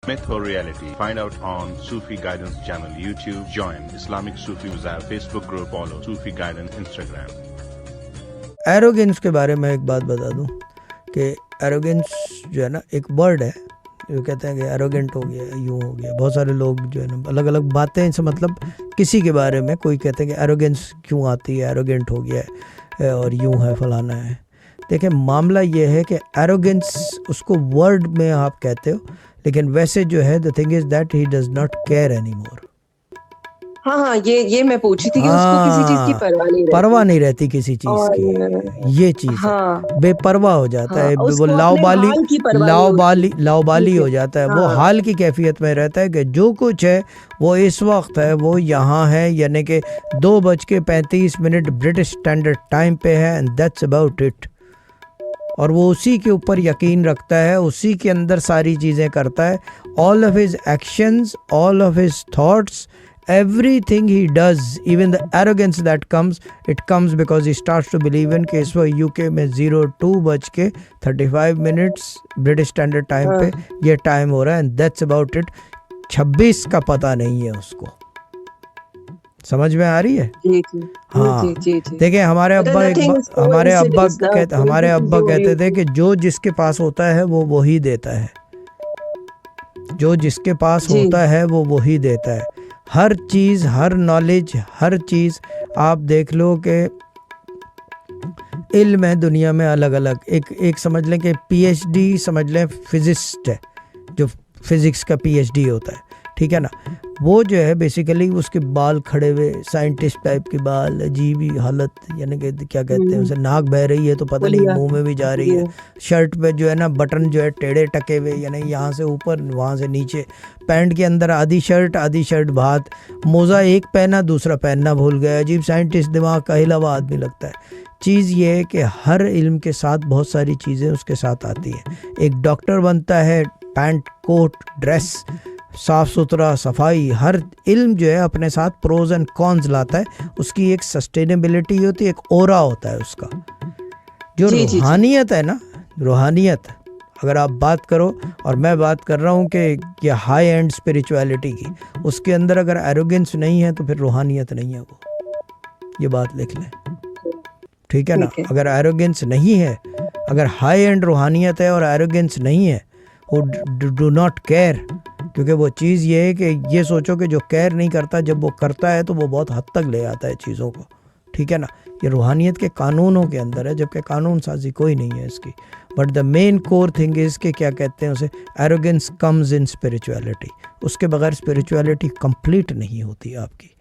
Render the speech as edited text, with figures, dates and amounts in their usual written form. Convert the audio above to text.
Myth or reality? Find out on Sufi Guidance channel YouTube. Join Islamic Sufi Bazaar Facebook group. Follow Sufi Guidance Instagram. Arrogance के बारे में एक बात बता दूं कि एरोगेंस जो है ना एक वर्ड है जो कहते हैं कि एरोगेंट हो गया, यूँ हो गया. बहुत सारे लोग जो है ना अलग अलग बातें से मतलब किसी के बारे में कोई कहते हैं कि एरोगेंस क्यों आती है, एरोगेंट हो गया है और यूँ है फलाना है. देखिए मामला ये है कि एरोगेंस उसको वर्ड में आप कहते हो, लेकिन वैसे जो है the thing is that he does not care any more. हाँ, ये मैं पूछी थी कि उसको किसी चीज की परवाह नहीं रहती किसी चीज की. ये चीज है, बेपरवाह हो जाता है, वो लाउबाली हो जाता है. वो हाल की कैफियत में रहता है कि जो कुछ है वो इस वक्त है, वो यहाँ है, यानी कि 2:35 ब्रिटिश स्टैंडर्ड टाइम पे है, एंड दैट्स अबाउट इट. और वो उसी के ऊपर यकीन रखता है, उसी के अंदर सारी चीज़ें करता है. All of his actions, all of his thoughts, everything he does, even the arrogance that comes, it comes because he starts to believe in कि इस वक्त यूके में 02:35 ब्रिटिश स्टैंडर्ड टाइम पे ये टाइम हो रहा है, एंड दैट्स अबाउट इट. 26 का पता नहीं है उसको. समझ में आ रही है? हाँ, देखिए हमारे अब्बा कहते थे कि जो जिसके पास होता है वो वही देता है. जो जिसके पास होता है वो वही देता है. हर चीज़, हर नॉलेज, हर चीज़ आप देख लो कि इल्म है दुनिया में अलग अलग. एक समझ लें कि PhD समझ लें फिजिस्ट है, जो फिज़िक्स का PhD होता है, ठीक है ना. वो जो है बेसिकली उसके बाल खड़े हुए साइंटिस्ट टाइप के बाल, अजीब ही हालत, यानी कि क्या कहते हैं उसे, नाक बह रही है तो पता नहीं मुंह में भी जा रही है. शर्ट पे जो है ना बटन जो है टेढ़े टके हुए, यानी यहाँ से ऊपर वहाँ से नीचे. पैंट के अंदर आधी शर्ट बात, मोज़ा एक पहना दूसरा पहनना भूल गया. अजीब साइंटिस्ट, दिमाग का हिला हुआ आदमी लगता है. चीज़ ये है कि हर इल्म के साथ बहुत सारी चीज़ें उसके साथ आती हैं. एक डॉक्टर बनता है, पैंट कोट ड्रेस साफ़ सुथरा, सफाई, हर इल्म जो है अपने साथ प्रोज एंड कॉन्स लाता है. उसकी एक सस्टेनेबिलिटी होती है, एक ओरा होता है उसका. जो रूहानियत है ना, रूहानियत अगर आप बात करो, और मैं बात कर रहा हूँ कि हाई एंड स्पिरिचुअलिटी की, उसके अंदर अगर एरोगेंस नहीं है तो फिर रूहानियत नहीं है वो. ये बात लिख लें, ठीक है ना. अगर एरोगेंस नहीं है, अगर हाई एंड रूहानियत है और एरोगेंस नहीं है, वो डू नॉट केयर. क्योंकि वो चीज़ ये है कि ये सोचो कि जो केयर नहीं करता, जब वो करता है तो वो बहुत हद तक ले आता है चीज़ों को, ठीक है ना. ये रूहानियत के कानूनों के अंदर है, जबकि कानून साजी कोई नहीं है इसकी. But the main core thing is कि क्या कहते हैं उसे, एरोगेंस कम्स इन स्पिरिचुअलिटी. उसके बगैर स्पिरिचुअलिटी कंप्लीट नहीं होती आपकी.